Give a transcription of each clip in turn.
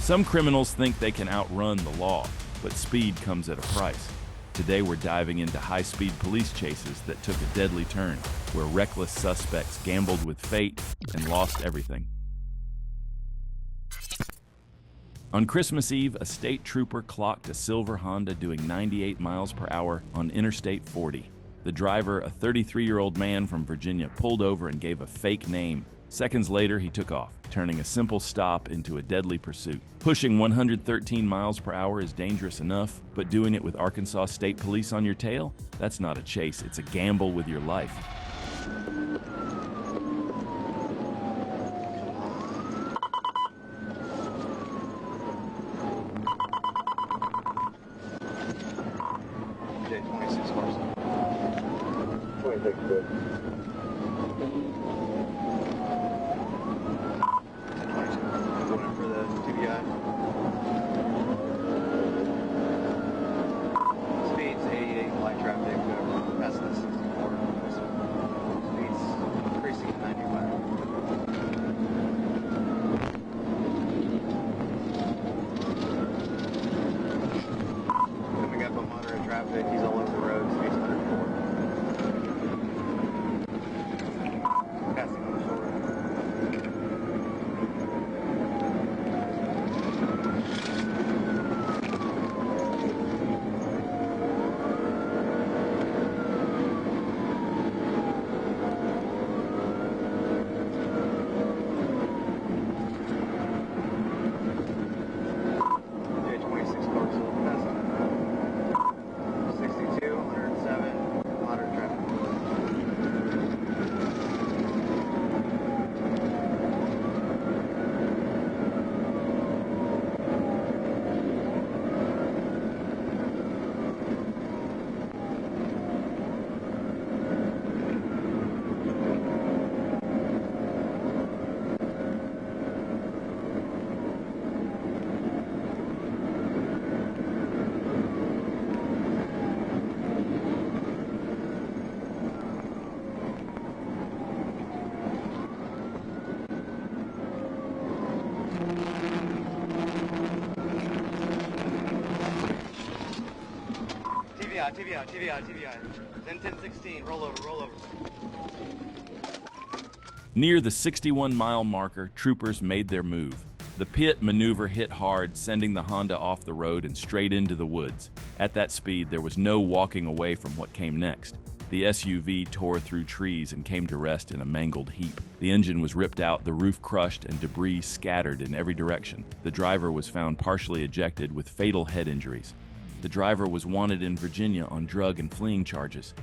Some criminals think they can outrun the law, but speed comes at a price. Today we're diving into high-speed police chases that took a deadly turn, where reckless suspects gambled with fate and lost everything. On Christmas Eve, a state trooper clocked a silver Honda doing 98 miles per hour on Interstate 40. The driver, a 33-year-old man from Virginia, pulled over and gave a fake name. Seconds later, he took off, turning a simple stop into a deadly pursuit. Pushing 113 miles per hour is dangerous enough, but doing it with Arkansas State Police on your tail? That's not a chase, it's a gamble with your life. He's all over the road, speeds 104. Passing on the shoulder. J26 Clarksville, pass on it. 62, 107, moderate traffic. TVI. Then 1016, roll over. Near the 61-mile marker, troopers made their move. The pit maneuver hit hard, sending the Honda off the road and straight into the woods. At that speed, there was no walking away from what came next. The SUV tore through trees and came to rest in a mangled heap. The engine was ripped out, the roof crushed, and debris scattered in every direction. The driver was found partially ejected with fatal head injuries. The driver was wanted in Virginia on drug and fleeing charges.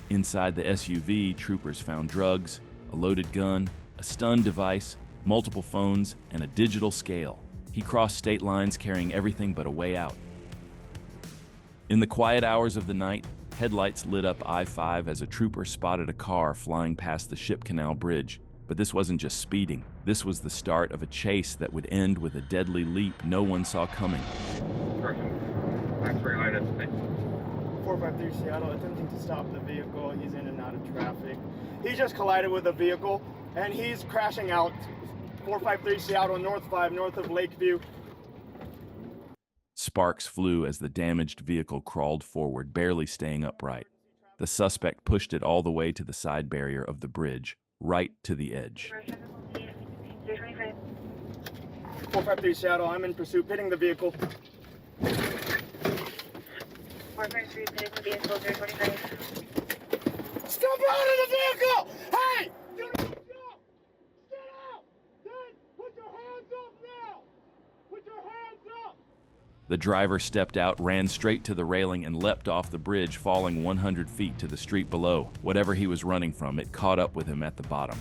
Inside the SUV, troopers found drugs, a loaded gun, a stun device, multiple phones, and a digital scale. He crossed state lines carrying everything but a way out. In the quiet hours of the night, headlights lit up I-5 as a trooper spotted a car flying past the Ship Canal Bridge. But this wasn't just speeding. This was the start of a chase that would end with a deadly leap no one saw coming. 453 Seattle, attempting to stop the vehicle. He's in and out of traffic. He just collided with a vehicle, and he's crashing out. 453 Seattle, north 5, north of Lakeview. Sparks flew as the damaged vehicle crawled forward, barely staying upright. The suspect pushed it all the way to the side barrier of the bridge, right to the edge. 453 Seattle, I'm in pursuit, pitting the vehicle. 453, pitting the vehicle, 025. Step out of the vehicle! Hey! Get out! Get out! Then put your hands up now! Put your hands up! The driver stepped out, ran straight to the railing, and leapt off the bridge, falling 100 feet to the street below. Whatever he was running from, it caught up with him at the bottom.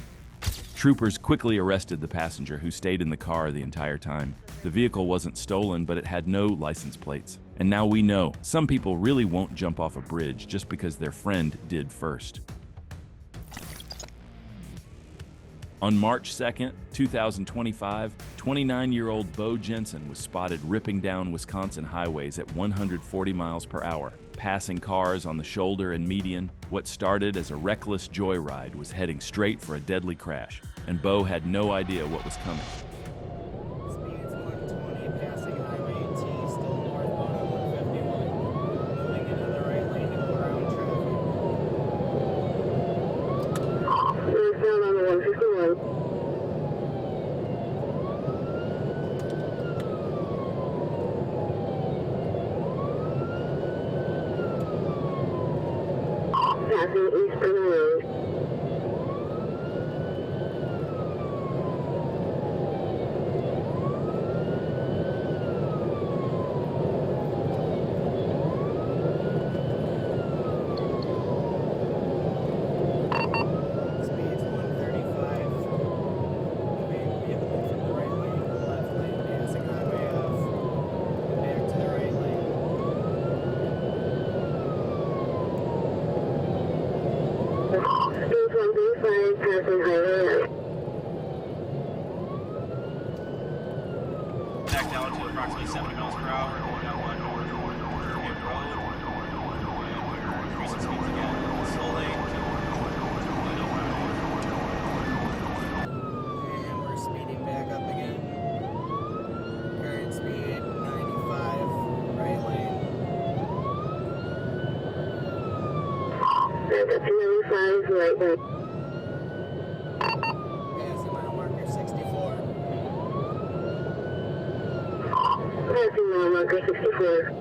Troopers quickly arrested the passenger, who stayed in the car the entire time. The vehicle wasn't stolen, but it had no license plates. And now we know, some people really won't jump off a bridge just because their friend did first. On March 2nd, 2025, 29-year-old Bo Jensen was spotted ripping down Wisconsin highways at 140 miles per hour, passing cars on the shoulder and median. What started as a reckless joyride was heading straight for a deadly crash, and Bo had no idea what was coming. Speeds 120 past Back down to approximately 70 miles per hour, going down one north Durham Road. Increasing speeds again, slowly. And we're speeding back up again. Current speed 95, right lane. That's 95, right lane. Passing mile marker 64. Passing mile marker 64.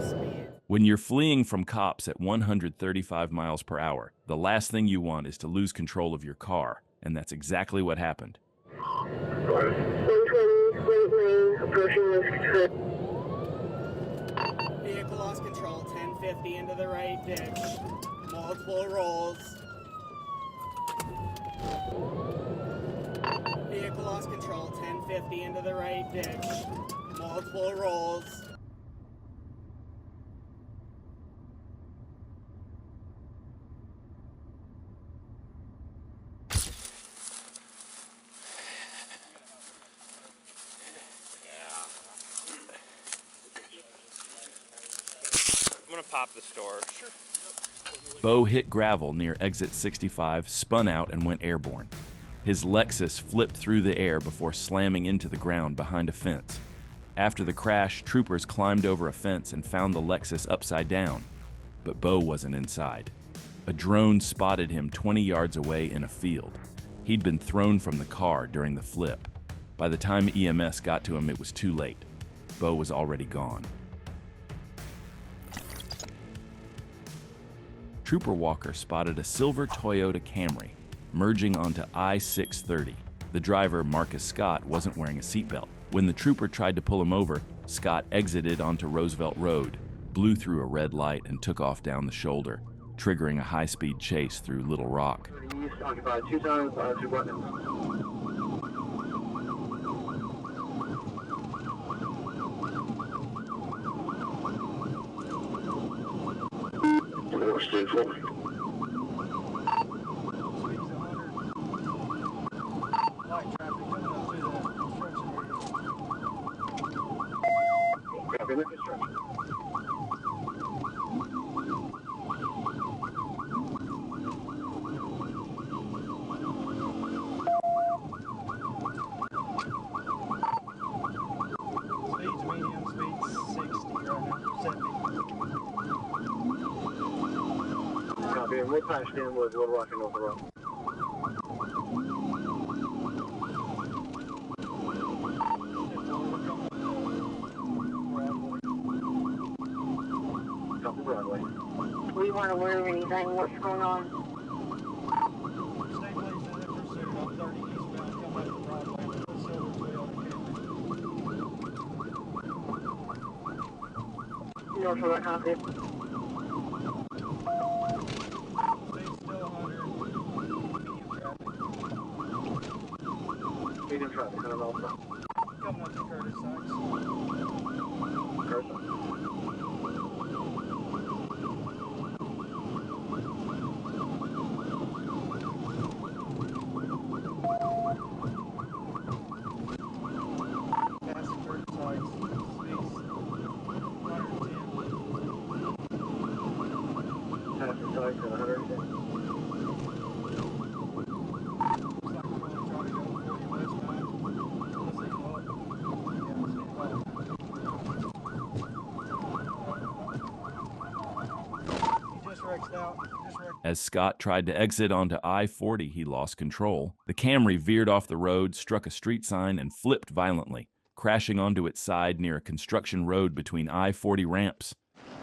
Speed. When you're fleeing from cops at 135 miles per hour, the last thing you want is to lose control of your car, and that's exactly what happened. 120, right lane, approaching Lexus. Vehicle lost control, 1050 into the right ditch. Multiple rolls. Vehicle lost control, 1050 into the right ditch. Multiple rolls. I'm gonna pop the store. Sure. Bo hit gravel near exit 65, spun out, and went airborne. His Lexus flipped through the air before slamming into the ground behind a fence. After the crash, troopers climbed over a fence and found the Lexus upside down, but Bo wasn't inside. A drone spotted him 20 yards away in a field. He'd been thrown from the car during the flip. By the time EMS got to him, it was too late. Bo was already gone. Trooper Walker spotted a silver Toyota Camry merging onto I-630. The driver, Marcus Scott, wasn't wearing a seatbelt. When the trooper tried to pull him over, Scott exited onto Roosevelt Road, blew through a red light, and took off down the shoulder, triggering a high-speed chase through Little Rock. East, occupied 2 times, 2 buttons. Stay forward. Copy the construction. Speeds medium, speeds 60 right now, 70. Copy, and we're patched in with Little Rock and North Road. Copy Broadway. We want to learn anything. What's going on? Stay placed in their pursuit on 30 eastbound, come back to Broadway with a silver Toyota Camry. North Road, copy. Speed's still 100. Medium traffic, 100 miles per hour. Coming up to Curtis Sykes. Curtis. Passing Curtis Sykes. Speeds 110. Passing Sykes at 110. As Scott tried to exit onto I-40, he lost control. The Camry veered off the road, struck a street sign, and flipped violently, crashing onto its side near a construction road between I-40 ramps.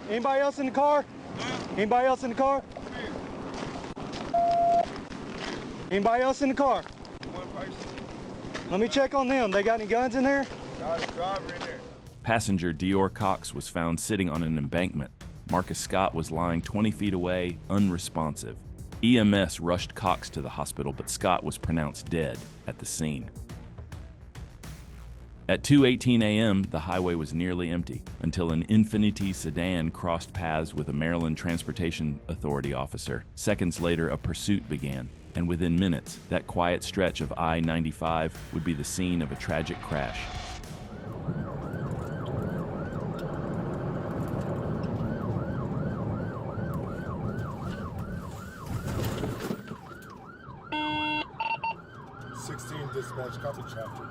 Anybody else in the car? Anybody else in the car? Anybody else in the car? One person. Let me check on them. They got any guns in there? Got a driver in there. Passenger Dior Cox was found sitting on an embankment. Marcus Scott was lying 20 feet away, unresponsive. EMS rushed Cox to the hospital, but Scott was pronounced dead at the scene. At 2:18 a.m., the highway was nearly empty until an Infiniti sedan crossed paths with a Maryland Transportation Authority officer. Seconds later, a pursuit began, and within minutes, that quiet stretch of I-95 would be the scene of a tragic crash. Dispatch, copy traffic.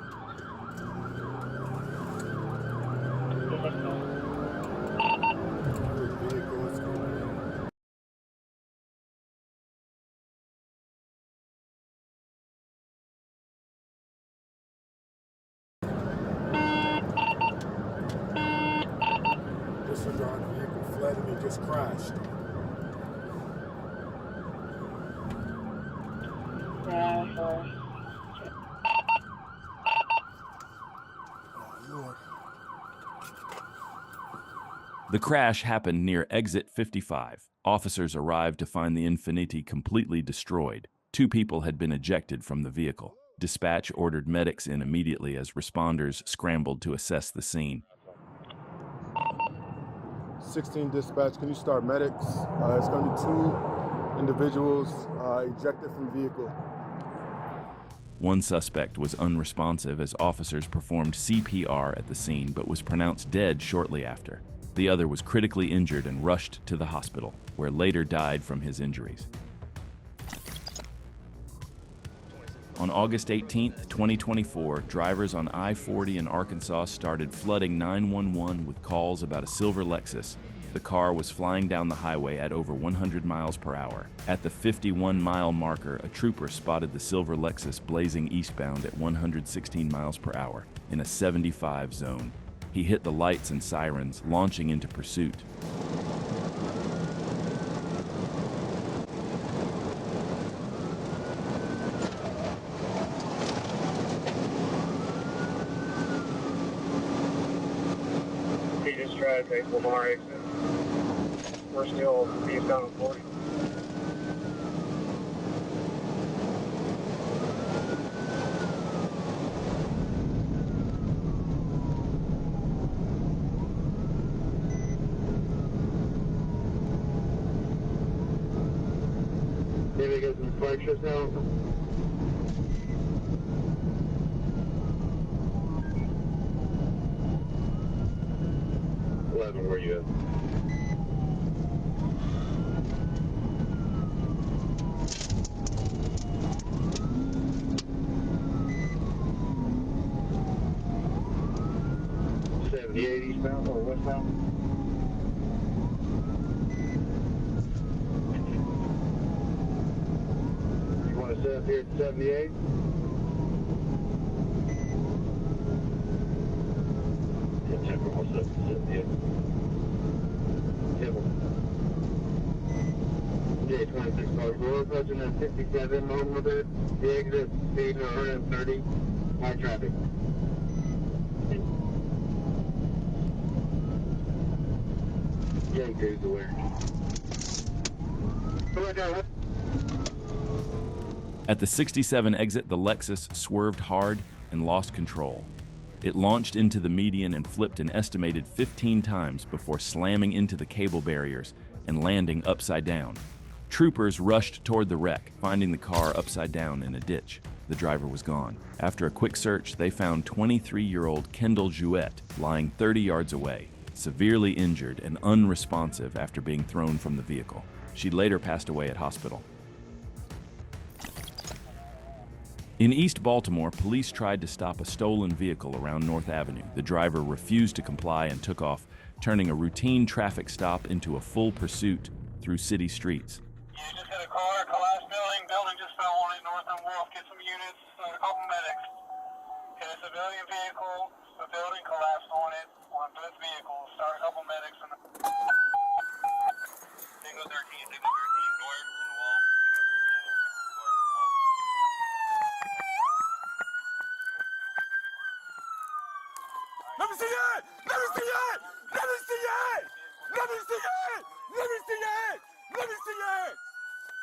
Disregard vehicle fled and he just crashed. The crash happened near exit 55. Officers arrived to find the Infiniti completely destroyed. 2 people had been ejected from the vehicle. Dispatch ordered medics in immediately as responders scrambled to assess the scene. 16 dispatch, can you start medics? It's going to be 2 individuals ejected from vehicle. One suspect was unresponsive as officers performed CPR at the scene but was pronounced dead shortly after. The other was critically injured and rushed to the hospital, where later died from his injuries. On August 18, 2024, drivers on I-40 in Arkansas started flooding 911 with calls about a silver Lexus. The car was flying down the highway at over 100 miles per hour. At the 51-mile marker, a trooper spotted the silver Lexus blazing eastbound at 116 miles per hour in a 75 zone. He hit the lights and sirens, launching into pursuit. He just tried to take Lamar exit. We're still eastbound 40. Maybe get some flexures now. Where you at? Eastbound or westbound? You want to set up here at 78? Yeah, Temple, what's up? 78. Temple. J26 car. We're approaching at 57 on with it. The exit speed 130. High traffic. Young dude's aware. At the 67 exit, the Lexus swerved hard and lost control. It launched into the median and flipped an estimated 15 times before slamming into the cable barriers and landing upside down. Troopers rushed toward the wreck, finding the car upside down in a ditch. The driver was gone. After a quick search, they found 23-year-old Kendall Jouette lying 30 yards away, severely injured and unresponsive after being thrown from the vehicle. She later passed away at hospital. In East Baltimore, police tried to stop a stolen vehicle around North Avenue. The driver refused to comply and took off, turning a routine traffic stop into a full pursuit through city streets. You just hit a car, collapsed building just fell on it, North and Wolf. Get some units, a couple medics. Hit a civilian vehicle, a building collapsed on it, on both vehicles. Start a couple medics. Signal 13, signal 13, north and wall, Let me see it! Let me see it! Let me see it! Let me see it! Let me see it! Let me see it!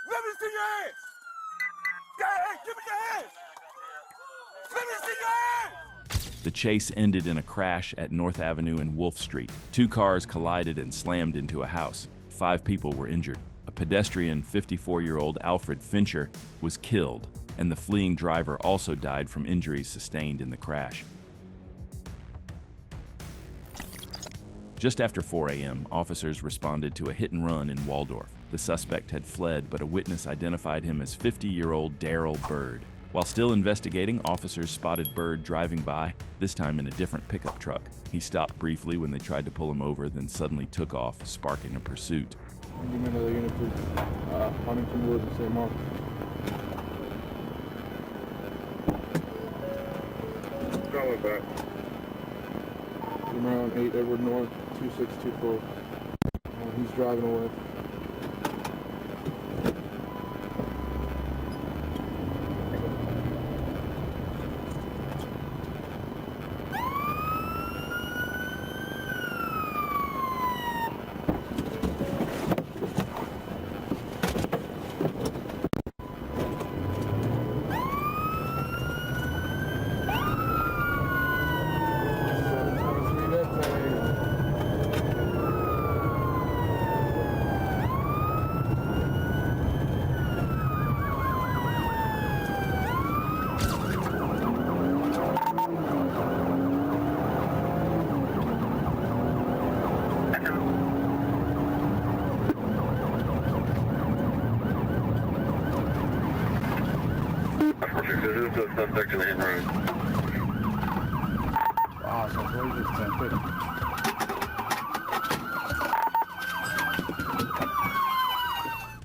Let me see your hands! Hey, give me your hands! Let me see your hands! The chase ended in a crash at North Avenue and Wolf Street. 2 cars collided and slammed into a house. 5 people were injured. A pedestrian, 54-year-old Alfred Fincher, was killed, and the fleeing driver also died from injuries sustained in the crash. Just after 4 a.m., officers responded to a hit-and-run in Waldorf. The suspect had fled, but a witness identified him as 50-year-old Darrell Bird. While still investigating, officers spotted Bird driving by, this time in a different pickup truck. He stopped briefly when they tried to pull him over, then suddenly took off, sparking a pursuit. Huntington Woods and St. Mark. Coming back. Around 8 Edward North, 2624. He's driving away. Who's the suspect in the hit and run? Awesome. Where is this 1050?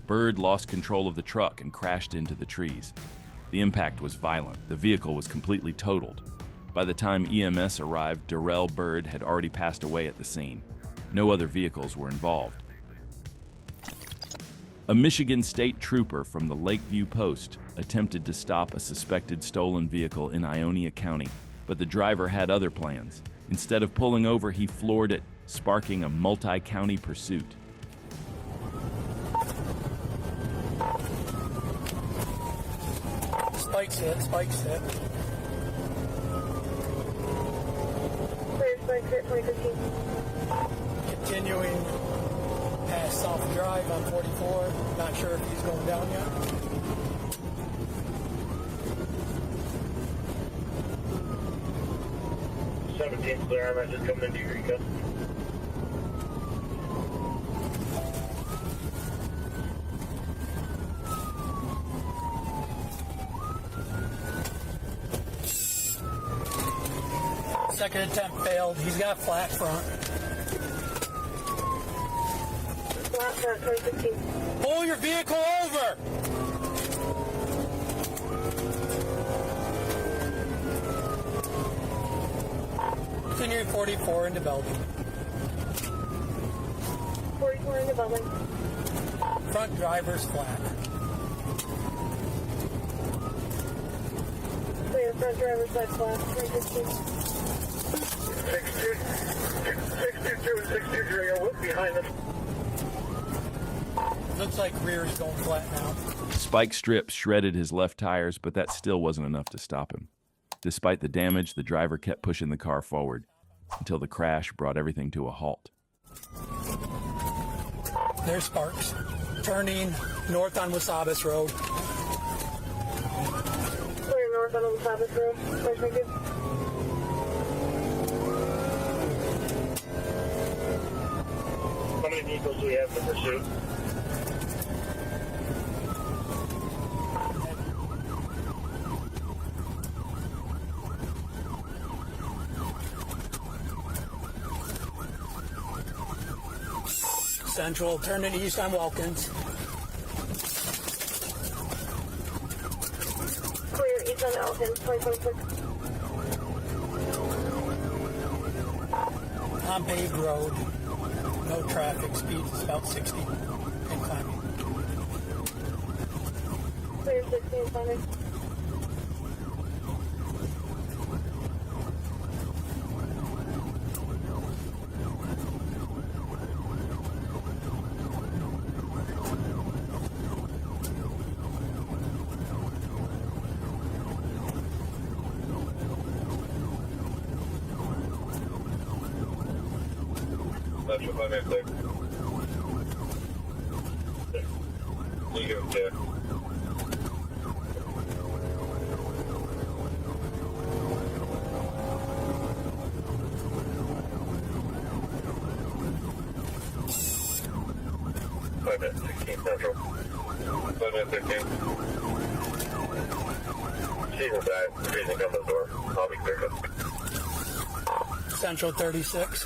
Bird lost control of the truck and crashed into the trees. The impact was violent. The vehicle was completely totaled. By the time EMS arrived, Darrell Bird had already passed away at the scene. No other vehicles were involved. A Michigan state trooper from the Lakeview Post attempted to stop a suspected stolen vehicle in Ionia County, but the driver had other plans. Instead of pulling over, he floored it, sparking a multi-county pursuit. Spike's hit, Spike's hit. Clear, Spike's hit, 2015. Continuing past South Drive on 44. Not sure if he's going down yet. Clear, I'm just coming into Eureka. Second attempt failed. He's got flat front. Flat front, 2015. Pull your vehicle over! Continuing 44 into Belgium. 44 into building. Front driver's flat. Clear, front driver's side flat, 2015. 622 and 623 are behind us. Looks like rear is going flat now. Spike strips shredded his left tires, but that still wasn't enough to stop him. Despite the damage, the driver kept pushing the car forward until the crash brought everything to a halt. There's Sparks. Turning north on Wasabas Road. Clear north on Wasabas Road, 2022. How many vehicles do we have in pursuit? Central, turning east on Wilkins. Clear east on Elkins, 2026. On paved road. No traffic, speed is about 60 and climbing. Clear 60 and climbing. Central 586. Negative 2. Five minutes 16 Central. 5 minutes 13. She's inside. Freezing on the door. I'll be clear. Central 36.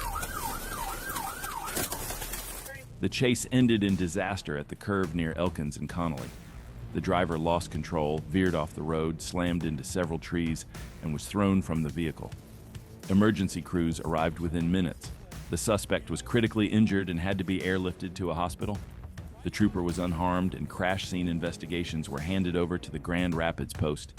The chase ended in disaster at the curve near Elkins and Connolly. The driver lost control, veered off the road, slammed into several trees, and was thrown from the vehicle. Emergency crews arrived within minutes. The suspect was critically injured and had to be airlifted to a hospital. The trooper was unharmed, and crash scene investigations were handed over to the Grand Rapids Post.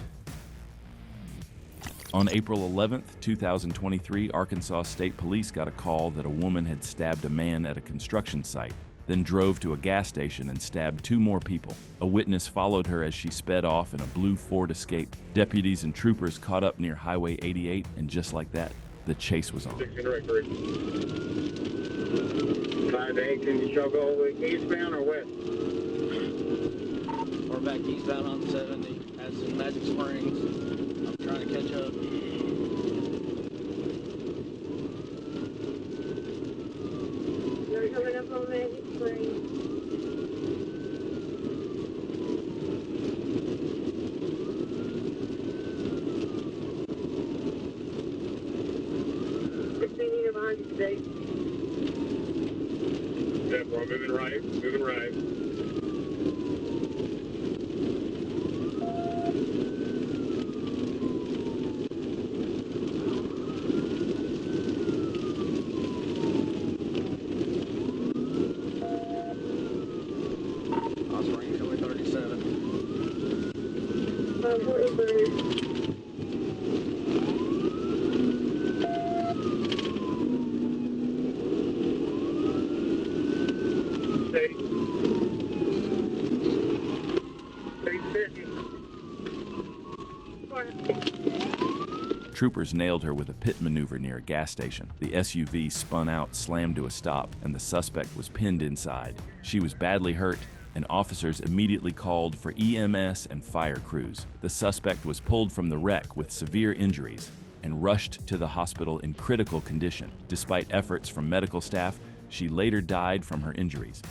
On April 11, 2023, Arkansas State Police got a call that a woman had stabbed a man at a construction site, then drove to a gas station and stabbed 2 more people. A witness followed her as she sped off in a blue Ford Escape. Deputies and troopers caught up near Highway 88, and just like that, the chase was on. 16 directory. 5 to 8, can you show go eastbound or west? We're back eastbound on 70. That's in Magic Springs. I'm trying to catch up. You're coming up on Magic Springs. Behind you today. Yeah, we're moving right, moving right. Osprey, Highway 37. 43. Troopers nailed her with a pit maneuver near a gas station. The SUV spun out, slammed to a stop, and the suspect was pinned inside. She was badly hurt, and officers immediately called for EMS and fire crews. The suspect was pulled from the wreck with severe injuries and rushed to the hospital in critical condition. Despite efforts from medical staff, she later died from her injuries.